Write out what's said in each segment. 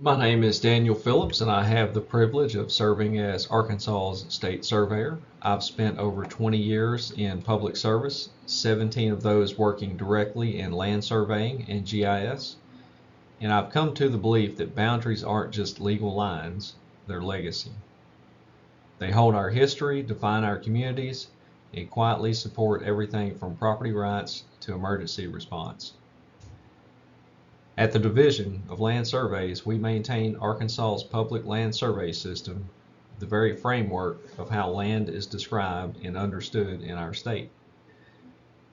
My name is Daniel Phillips, and I have the privilege of serving as Arkansas's State Surveyor. I've spent over 20 years in public service, 17 of those working directly in land surveying and GIS, and I've come to the belief that boundaries aren't just legal lines, they're legacy. They hold our history, define our communities, and quietly support everything from property rights to emergency response. At the Division of Land Surveys, we maintain Arkansas's public land survey system, the very framework of how land is described and understood in our state.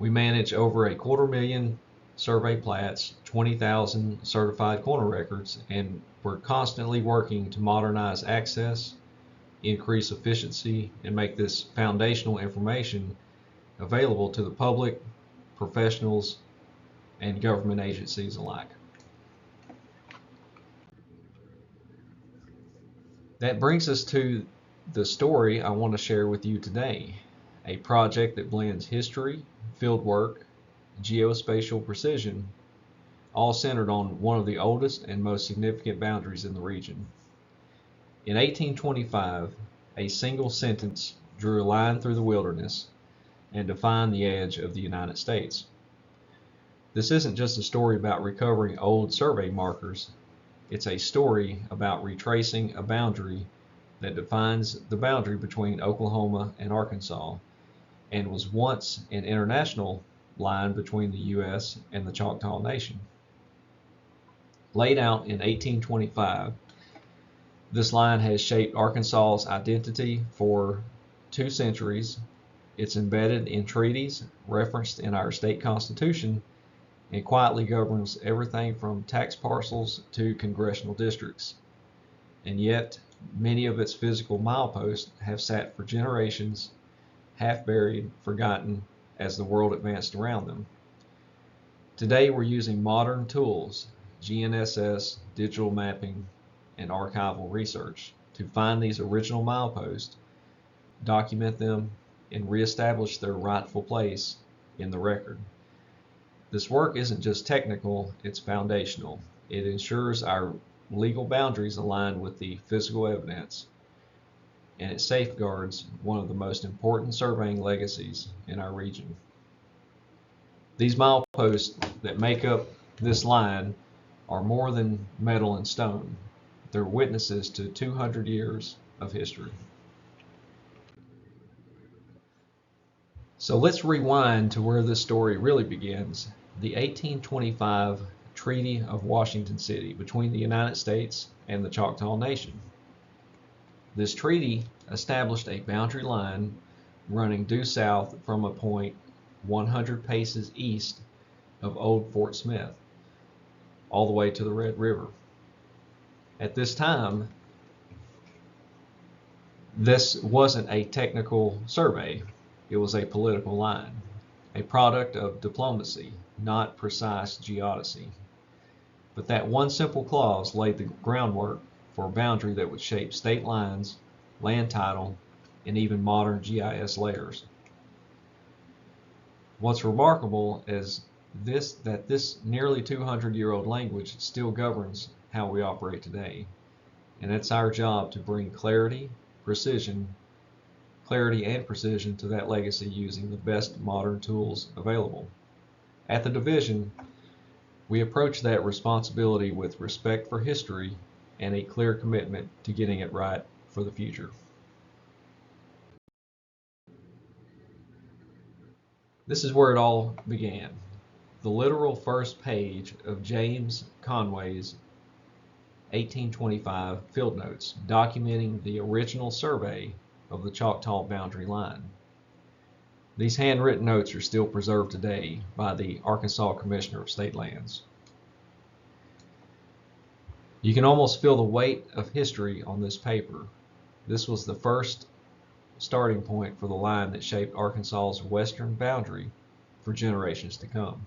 We manage over 250,000 survey plats, 20,000 certified corner records, and we're constantly working to modernize access, increase efficiency, and make this foundational information available to the public, professionals, and government agencies alike. That brings us to the story I want to share with you today, a project that blends history, fieldwork, geospatial precision, all centered on one of the oldest and most significant boundaries in the region. In 1825, a single sentence drew a line through the wilderness and defined the edge of the United States. This isn't just a story about recovering old survey markers. It's a story about retracing a boundary that defines the boundary between Oklahoma and Arkansas and was once an international line between the U.S. and the Choctaw Nation. Laid out in 1825, this line has shaped Arkansas's identity for 2 centuries. It's embedded in treaties referenced in our state constitution and quietly governs everything from tax parcels to congressional districts. And yet, many of its physical mileposts have sat for generations, half buried, forgotten, as the world advanced around them. Today we're using modern tools, GNSS, digital mapping, and archival research to find these original mileposts, document them, and reestablish their rightful place in the record. This work isn't just technical, it's foundational. It ensures our legal boundaries align with the physical evidence, and it safeguards one of the most important surveying legacies in our region. These mileposts that make up this line are more than metal and stone. They're witnesses to 200 years of history. So let's rewind to where this story really begins, the 1825 Treaty of Washington City between the United States and the Choctaw Nation. This treaty established a boundary line running due south from a point 100 paces east of Old Fort Smith, all the way to the Red River. At this time, this wasn't a technical survey. It was a political line, a product of diplomacy, not precise geodesy. But that one simple clause laid the groundwork for a boundary that would shape state lines, land title, and even modern GIS layers. What's remarkable is that this nearly 200-year-old language still governs how we operate today. And it's our job to bring clarity and precision to that legacy using the best modern tools available. At the Division, we approach that responsibility with respect for history and a clear commitment to getting it right for the future. This is where it all began. The literal first page of James Conway's 1825 field notes documenting the original survey of the Choctaw boundary line. These handwritten notes are still preserved today by the Arkansas Commissioner of State Lands. You can almost feel the weight of history on this paper. This was the first starting point for the line that shaped Arkansas's western boundary for generations to come.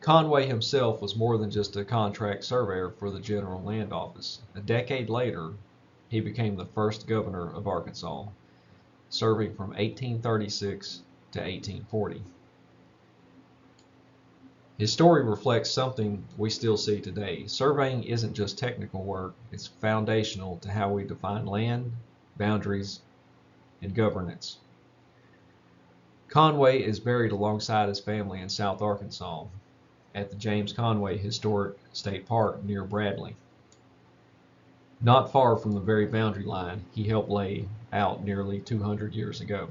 Conway himself was more than just a contract surveyor for the General Land Office. A decade later, he became the first governor of Arkansas, serving from 1836 to 1840. His story reflects something we still see today. Surveying isn't just technical work, it's foundational to how we define land, boundaries, and governance. Conway is buried alongside his family in South Arkansas at the James Conway Historic State Park near Bradley. Not far from the very boundary line he helped lay out nearly 200 years ago.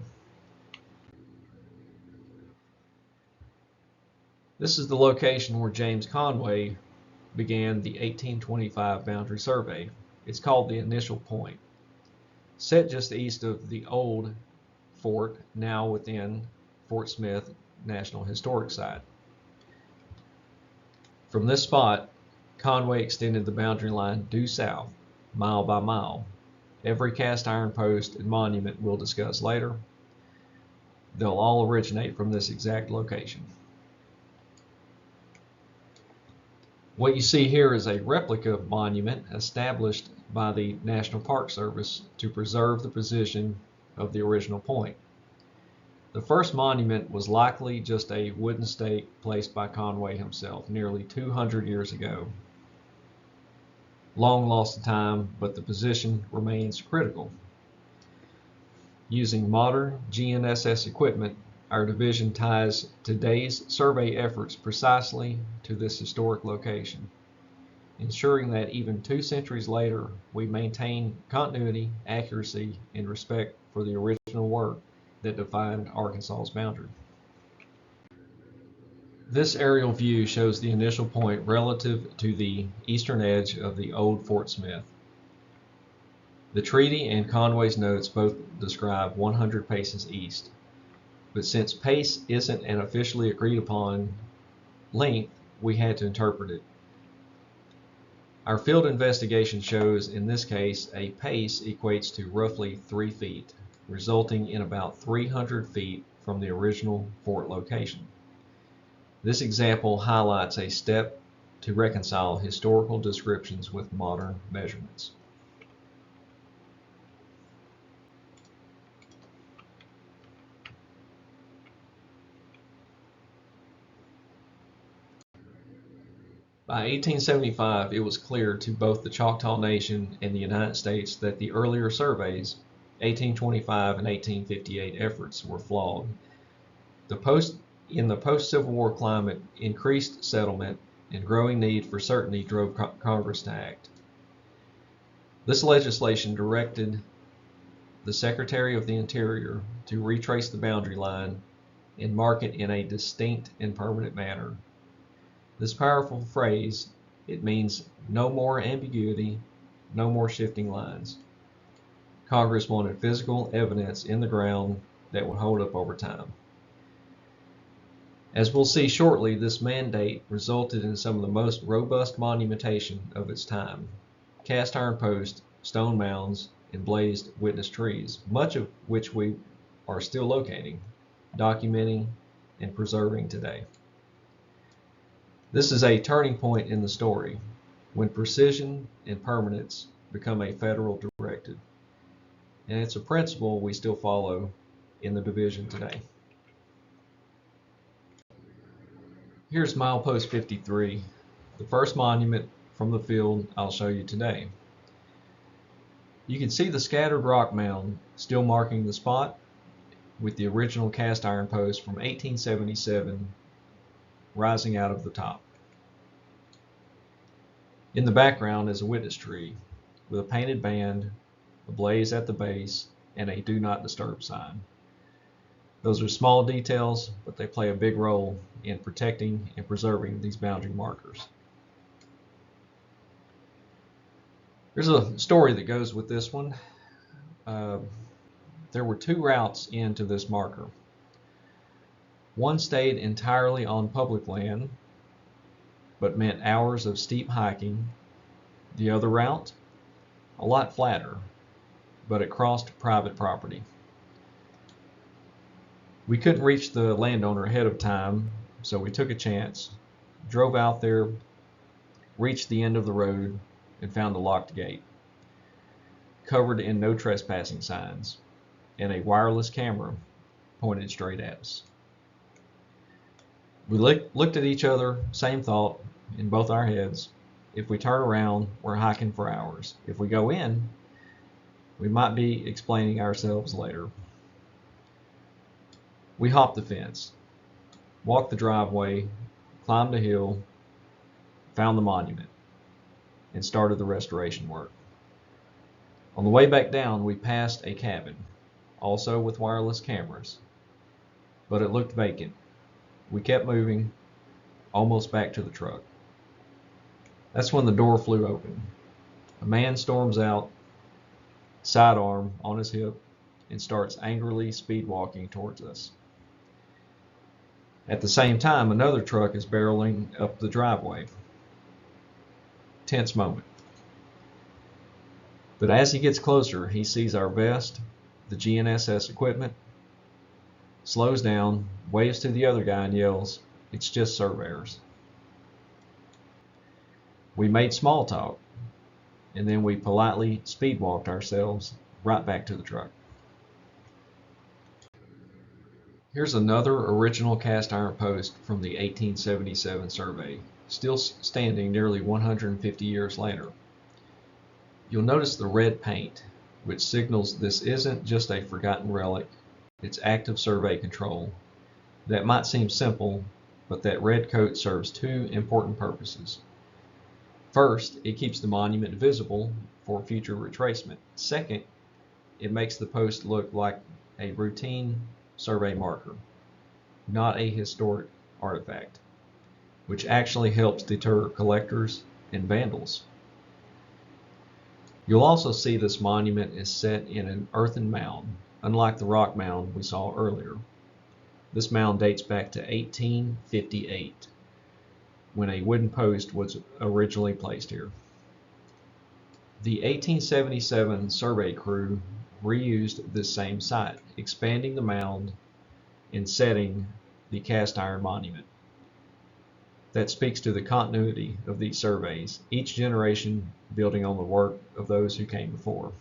This is the location where James Conway began the 1825 boundary survey. It's called the initial point. Set just east of the old fort, now within Fort Smith National Historic Site. From this spot, Conway extended the boundary line due south, mile by mile. Every cast iron post and monument we'll discuss later, they'll all originate from this exact location. What you see here is a replica monument established by the National Park Service to preserve the position of the original point. The first monument was likely just a wooden stake placed by Conway himself nearly 200 years ago. Long lost to time, but the position remains critical. Using modern GNSS equipment, our division ties today's survey efforts precisely to this historic location, ensuring that even 2 centuries later, we maintain continuity, accuracy, and respect for the original work that defined Arkansas's boundary. This aerial view shows the initial point relative to the eastern edge of the old Fort Smith. The treaty and Conway's notes both describe 100 paces east, but since pace isn't an officially agreed upon length, we had to interpret it. Our field investigation shows in this case a pace equates to roughly 3 feet, resulting in about 300 feet from the original fort location. This example highlights a step to reconcile historical descriptions with modern measurements. By 1875, it was clear to both the Choctaw Nation and the United States that the earlier surveys, 1825 and 1858 efforts, were flawed. In the post-Civil War climate, increased settlement and growing need for certainty drove Congress to act. This legislation directed the Secretary of the Interior to retrace the boundary line and mark it in a distinct and permanent manner. This powerful phrase, it means no more ambiguity, no more shifting lines. Congress wanted physical evidence in the ground that would hold up over time. As we'll see shortly, this mandate resulted in some of the most robust monumentation of its time. Cast iron posts, stone mounds, and blazed witness trees, much of which we are still locating, documenting, and preserving today. This is a turning point in the story, when precision and permanence become a federal directive. And it's a principle we still follow in the division today. Here's Milepost 53, the first monument from the field I'll show you today. You can see the scattered rock mound still marking the spot, with the original cast iron post from 1877 rising out of the top. In the background is a witness tree with a painted band, a blaze at the base, and a do not disturb sign. Those are small details, but they play a big role in protecting and preserving these boundary markers. There's a story that goes with this one. There were 2 routes into this marker. One stayed entirely on public land, but meant hours of steep hiking. The other route, a lot flatter, but it crossed private property. We couldn't reach the landowner ahead of time, so we took a chance, drove out there, reached the end of the road, and found a locked gate, covered in no trespassing signs, and a wireless camera pointed straight at us. We looked at each other, same thought in both our heads. If we turn around, we're hiking for hours. If we go in, we might be explaining ourselves later. We hopped the fence, walked the driveway, climbed a hill, found the monument, and started the restoration work. On the way back down, we passed a cabin, also with wireless cameras, but it looked vacant. We kept moving, almost back to the truck. That's when the door flew open. A man storms out, sidearm on his hip, and starts angrily speed walking towards us. At the same time, another truck is barreling up the driveway. Tense moment. But as he gets closer, he sees our vest, the GNSS equipment, slows down, waves to the other guy and yells, "It's just surveyors." We made small talk, and then we politely speed walked ourselves right back to the truck. Here's another original cast iron post from the 1877 survey, still standing nearly 150 years later. You'll notice the red paint, which signals this isn't just a forgotten relic, it's active survey control. That might seem simple, but that red coat serves two important purposes. First, it keeps the monument visible for future retracement. Second, it makes the post look like a routine survey marker, not a historic artifact, which actually helps deter collectors and vandals. You'll also see this monument is set in an earthen mound, unlike the rock mound we saw earlier. This mound dates back to 1858, when a wooden post was originally placed here. The 1877 survey crew reused this same site, expanding the mound and setting the cast iron monument. That speaks to the continuity of these surveys, each generation building on the work of those who came before.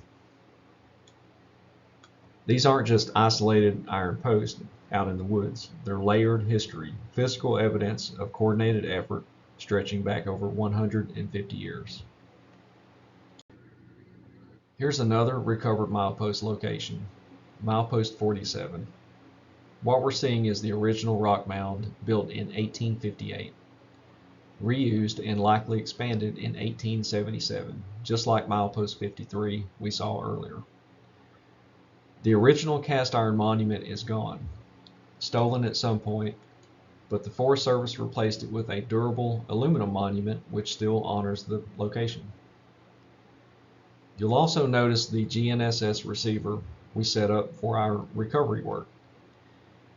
These aren't just isolated iron posts out in the woods. They're layered history, physical evidence of coordinated effort stretching back over 150 years. Here's another recovered milepost location, Milepost 47. What we're seeing is the original rock mound built in 1858, reused and likely expanded in 1877, just like Milepost 53 we saw earlier. The original cast iron monument is gone, stolen at some point, but the Forest Service replaced it with a durable aluminum monument which still honors the location. You'll also notice the GNSS receiver we set up for our recovery work.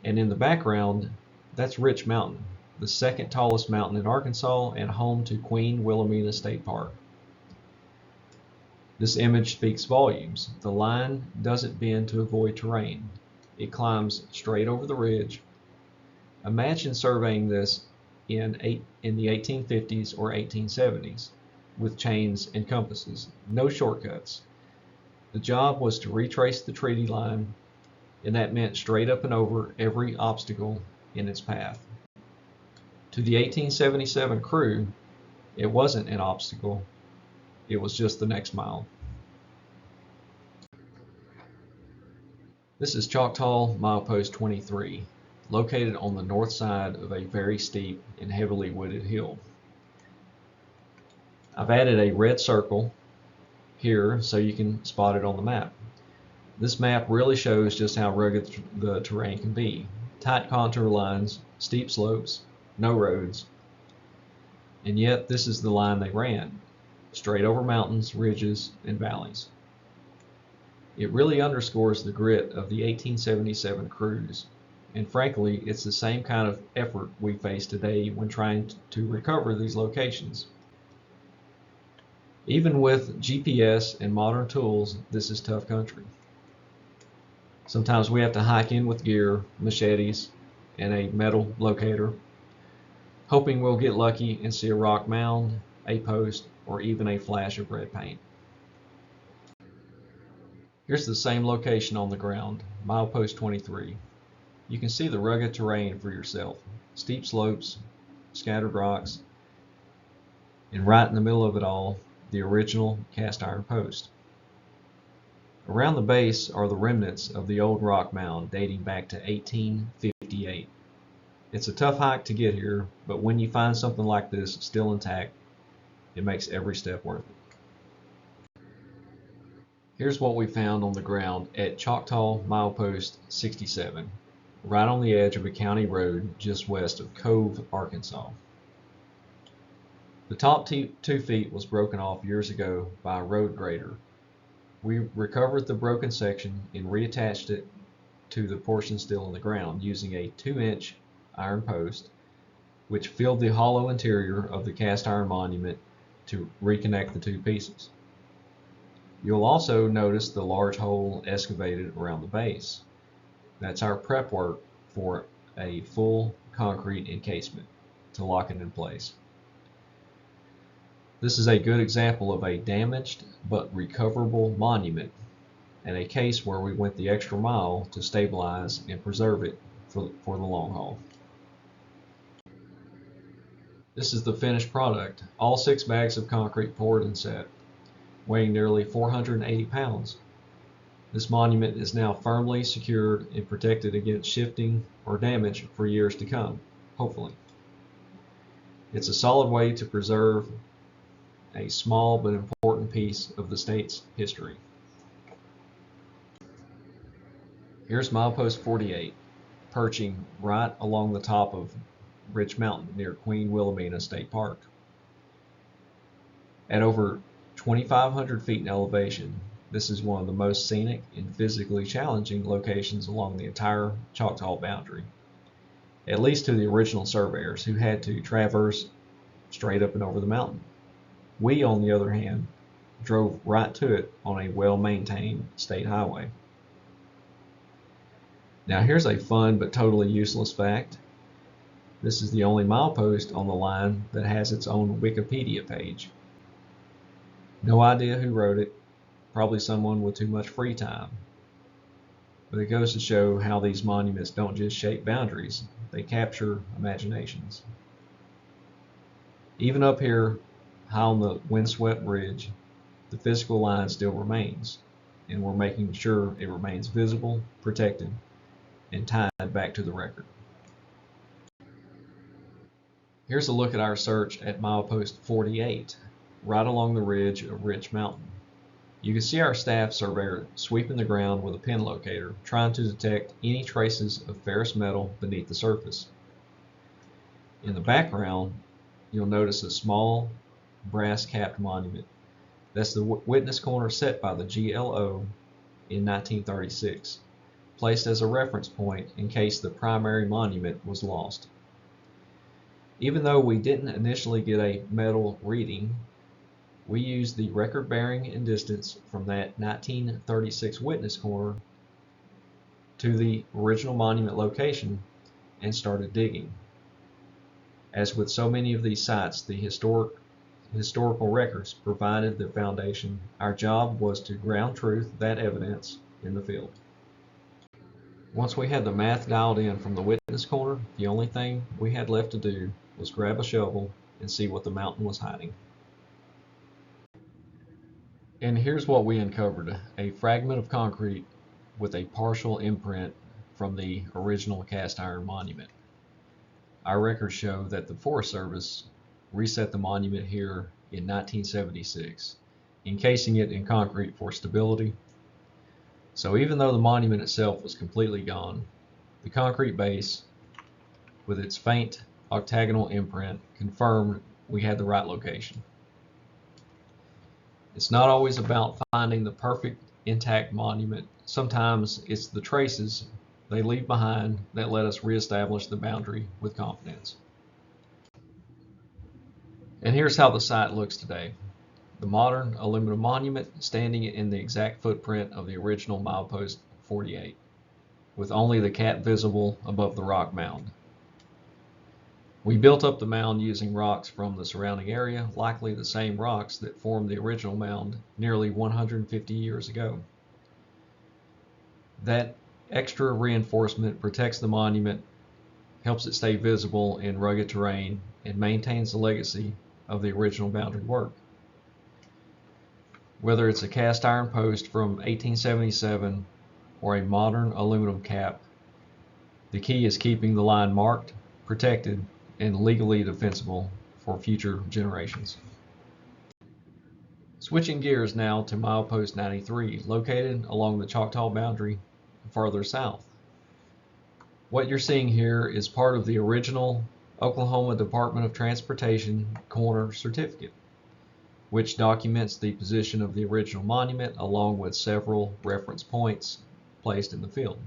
And in the background, that's Rich Mountain, the second tallest mountain in Arkansas and home to Queen Wilhelmina State Park. This image speaks volumes. The line doesn't bend to avoid terrain. It climbs straight over the ridge. Imagine surveying this in the 1850s or 1870s with chains and compasses, no shortcuts. The job was to retrace the treaty line, and that meant straight up and over every obstacle in its path. To the 1877 crew, it wasn't an obstacle, it was just the next mile. This is Choctaw Milepost 23, located on the north side of a very steep and heavily wooded hill. I've added a red circle here so you can spot it on the map. This map really shows just how rugged the terrain can be. Tight contour lines, steep slopes, no roads. And yet this is the line they ran, straight over mountains, ridges, and valleys. It really underscores the grit of the 1877 crews, and frankly, it's the same kind of effort we face today when trying to recover these locations. Even with GPS and modern tools, this is tough country. Sometimes we have to hike in with gear, machetes, and a metal locator, hoping we'll get lucky and see a rock mound, a post, or even a flash of red paint. Here's the same location on the ground, Milepost 23. You can see the rugged terrain for yourself. steep slopes, scattered rocks, and right in the middle of it all, the original cast iron post. Around the base are the remnants of the old rock mound dating back to 1858. It's a tough hike to get here, but when you find something like this still intact, it makes every step worth it. Here's what we found on the ground at Choctaw Milepost 67, right on the edge of a county road just west of Cove, Arkansas. The top 2 feet was broken off years ago by a road grader. We recovered the broken section and reattached it to the portion still in the ground using a 2-inch iron post, which filled the hollow interior of the cast iron monument to reconnect the 2 pieces. You'll also notice the large hole excavated around the base. That's our prep work for a full concrete encasement to lock it in place. This is a good example of a damaged but recoverable monument and a case where we went the extra mile to stabilize and preserve it for the long haul. This is the finished product, all 6 bags of concrete poured and set, weighing nearly 480 pounds. This monument is now firmly secured and protected against shifting or damage for years to come, hopefully. It's a solid way to preserve a small but important piece of the state's history. Here's Milepost 48, perching right along the top of Rich Mountain near Queen Wilhelmina State Park. At over 2,500 feet in elevation, this is one of the most scenic and physically challenging locations along the entire Choctaw boundary, at least to the original surveyors who had to traverse straight up and over the mountain. We, on the other hand, drove right to it on a well-maintained state highway. Now here's a fun but totally useless fact. This is the only milepost on the line that has its own Wikipedia page. No idea who wrote it, probably someone with too much free time. But it goes to show how these monuments don't just shape boundaries, they capture imaginations. Even up here, high on the windswept ridge, the physical line still remains, and we're making sure it remains visible, protected, and tied back to the record. Here's a look at our search at Milepost 48, right along the ridge of Rich Mountain. You can see our staff surveyor sweeping the ground with a pin locator, trying to detect any traces of ferrous metal beneath the surface. In the background, you'll notice a small brass-capped monument. That's the witness corner set by the GLO in 1936, placed as a reference point in case the primary monument was lost. Even though we didn't initially get a metal reading, we used the record bearing and distance from that 1936 witness corner to the original monument location and started digging. As with so many of these sites, the historical records provided the foundation. Our job was to ground truth that evidence in the field. Once we had the math dialed in from the witness corner, the only thing we had left to do was grab a shovel and see what the mountain was hiding. And here's what we uncovered: a fragment of concrete with a partial imprint from the original cast iron monument. Our records show that the Forest Service reset the monument here in 1976, encasing it in concrete for stability. So even though the monument itself was completely gone, the concrete base with its faint octagonal imprint confirmed we had the right location. It's not always about finding the perfect intact monument. Sometimes it's the traces they leave behind that let us reestablish the boundary with confidence. And here's how the site looks today. The modern aluminum monument standing in the exact footprint of the original Milepost 48, with only the cap visible above the rock mound. We built up the mound using rocks from the surrounding area, likely the same rocks that formed the original mound nearly 150 years ago. That extra reinforcement protects the monument helps it stay visible in rugged terrain, and maintains the legacy of the original boundary work. Whether it's a cast iron post from 1877 or a modern aluminum cap, the key is keeping the line marked, protected, and legally defensible for future generations. Switching gears now to Milepost 93, located along the Choctaw boundary farther south. What you're seeing here is part of the original Oklahoma Department of Transportation corner certificate, which documents the position of the original monument along with several reference points placed in the field.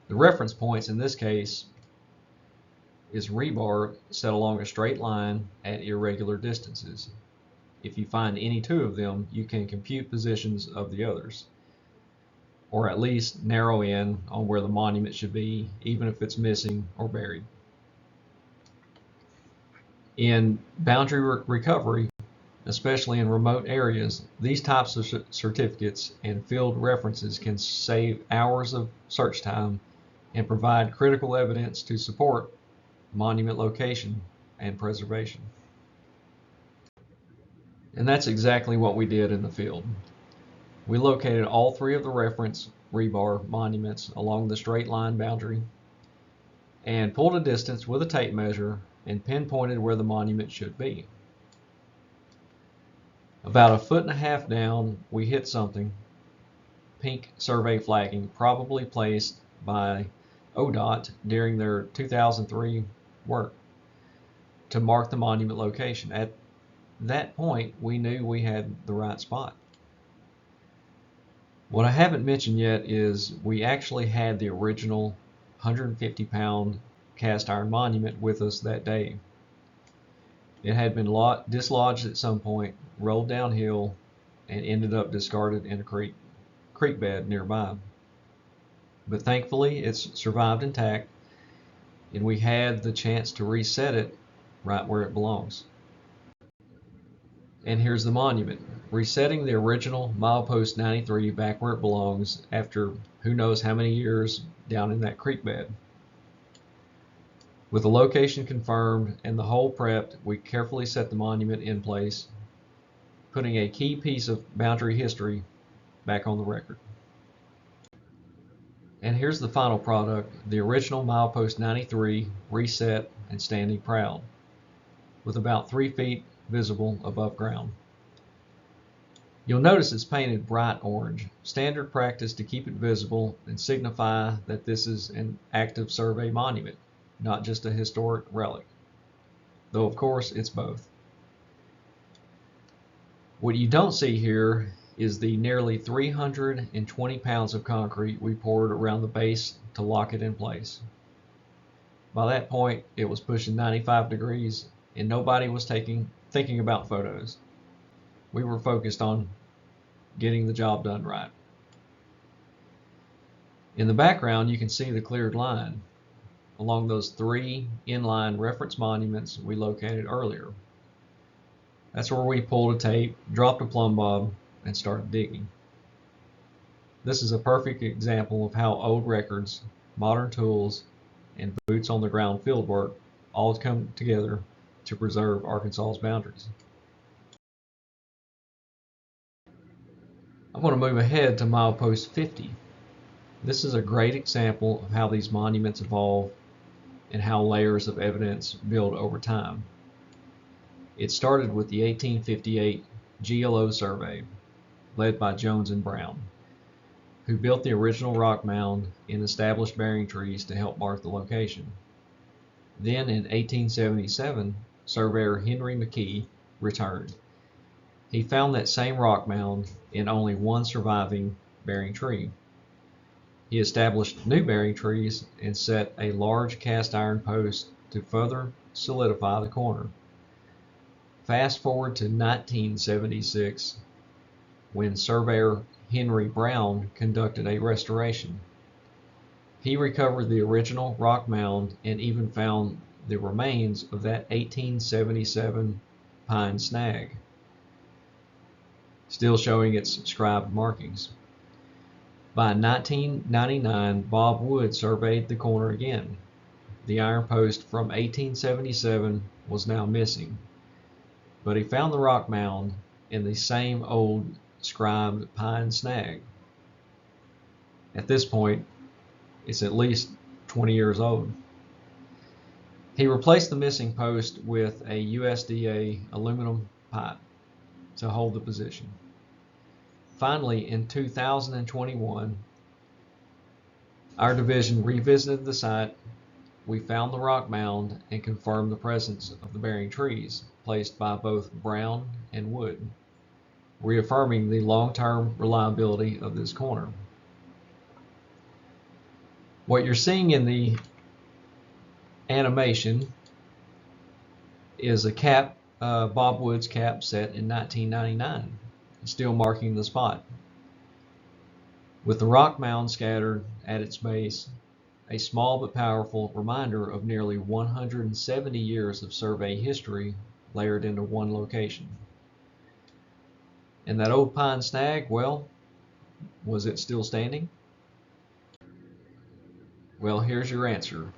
The reference points in this case is rebar set along a straight line at irregular distances. If you find any two of them, you can compute positions of the others, or at least narrow in on where the monument should be, even if it's missing or buried. In boundary recovery, especially in remote areas, these types of certificates and field references can save hours of search time and provide critical evidence to support monument location and preservation. And that's exactly what we did in the field. We located all three of the reference rebar monuments along the straight line boundary and pulled a distance with a tape measure and pinpointed where the monument should be. About 1.5 feet down, we hit something, pink survey flagging, probably placed by ODOT during their 2003 work to mark the monument location. At that point, we knew we had the right spot. What I haven't mentioned yet is we actually had the original 150-pound cast iron monument with us that day. It had been dislodged at some point, rolled downhill, and ended up discarded in a creek bed nearby. But thankfully, it's survived intact, and we had the chance to reset it right where it belongs. And here's the monument, resetting the original Milepost 93 back where it belongs after who knows how many years down in that creek bed. With the location confirmed and the hole prepped, we carefully set the monument in place, putting a key piece of boundary history back on the record. And here's the final product, the original Milepost 93 reset and standing proud, with about 3 feet visible above ground. You'll notice it's painted bright orange, standard practice to keep it visible and signify that this is an active survey monument, not just a historic relic, though of course it's both. What you don't see here is the nearly 320 pounds of concrete we poured around the base to lock it in place. By that point, it was pushing 95 degrees and nobody was thinking about photos. We were focused on getting the job done right. In the background, you can see the cleared line along those 3 inline reference monuments we located earlier. That's where we pulled a tape, dropped a plumb bob, and started digging. This is a perfect example of how old records, modern tools, and boots on the ground field work all come together to preserve Arkansas's boundaries. I want to move ahead to Milepost 50. This is a great example of how these monuments evolve and how layers of evidence build over time. It started with the 1858 GLO survey, led by Jones and Brown, who built the original rock mound and established bearing trees to help mark the location. Then in 1877, surveyor Henry McKee returned. He found that same rock mound in only one surviving bearing tree. He established new bearing trees and set a large cast iron post to further solidify the corner. Fast forward to 1976, when surveyor Henry Brown conducted a restoration. He recovered the original rock mound and even found the remains of that 1877 pine snag, still showing its scribed markings. By 1999, Bob Wood surveyed the corner again. The iron post from 1877 was now missing, but he found the rock mound in the same old scribed pine snag. At this point, it's at least 20 years old. He replaced the missing post with a USDA aluminum pipe to hold the position. Finally, in 2021, our division revisited the site. We found the rock mound and confirmed the presence of the bearing trees placed by both Brown and Wood, reaffirming the long-term reliability of this corner. What you're seeing in the animation is a cap, Bob Wood's cap set in 1999, still marking the spot. With the rock mound scattered at its base, a small but powerful reminder of nearly 170 years of survey history layered into one location. And that old pine snag, well, was it still standing? Well, here's your answer.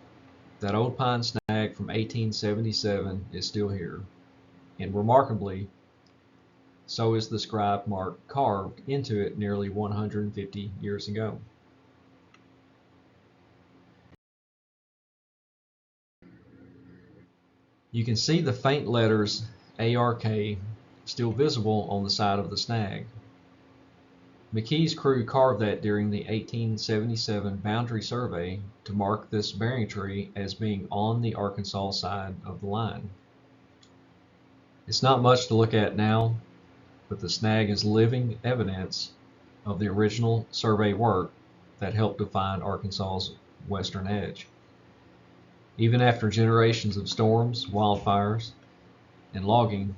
That old pine snag from 1877 is still here. And remarkably, so is the scribe mark carved into it nearly 150 years ago. You can see the faint letters ARK still visible on the side of the snag. McKee's crew carved that during the 1877 boundary survey to mark this bearing tree as being on the Arkansas side of the line. It's not much to look at now, but the snag is living evidence of the original survey work that helped define Arkansas's western edge. Even after generations of storms, wildfires, and logging,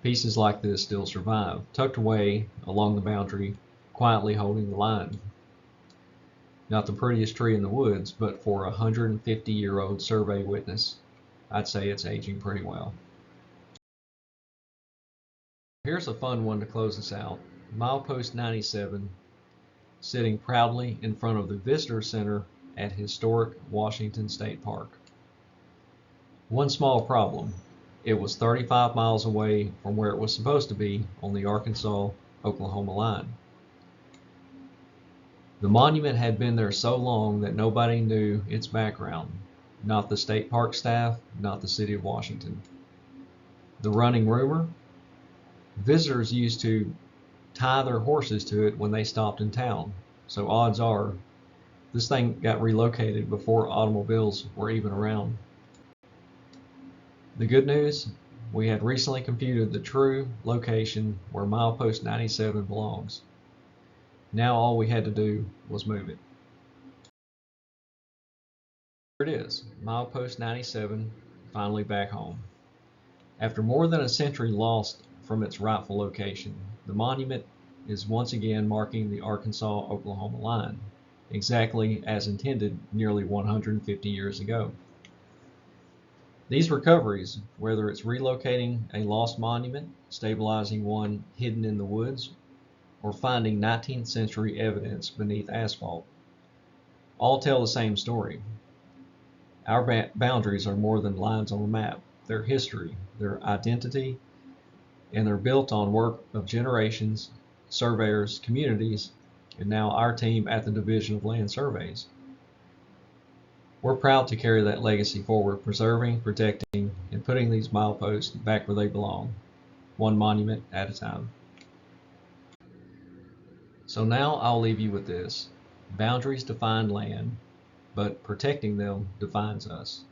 pieces like this still survive, tucked away along the boundary, quietly holding the line. Not the prettiest tree in the woods, but for a 150-year-old survey witness, I'd say it's aging pretty well. Here's a fun one to close us out. Milepost 97, sitting proudly in front of the Visitor Center at historic Washington State Park. One small problem: it was 35 miles away from where it was supposed to be on the Arkansas-Oklahoma line. The monument had been there so long that nobody knew its background, not the state park staff, not the city of Washington. The running rumor? Visitors used to tie their horses to it when they stopped in town, so odds are this thing got relocated before automobiles were even around. The good news? We had recently computed the true location where Milepost 97 belongs. Now all we had to do was move it. Here it is, Milepost 97, finally back home. After more than a century lost from its rightful location, the monument is once again marking the Arkansas-Oklahoma line, exactly as intended nearly 150 years ago. These recoveries, whether it's relocating a lost monument, stabilizing one hidden in the woods, or finding 19th century evidence beneath asphalt, all tell the same story. Our boundaries are more than lines on a map. They're history, their identity, and they're built on work of generations, surveyors, communities, and now our team at the Division of Land Surveys. We're proud to carry that legacy forward, preserving, protecting, and putting these mileposts back where they belong, one monument at a time. So now I'll leave you with this. Boundaries define land, but protecting them defines us.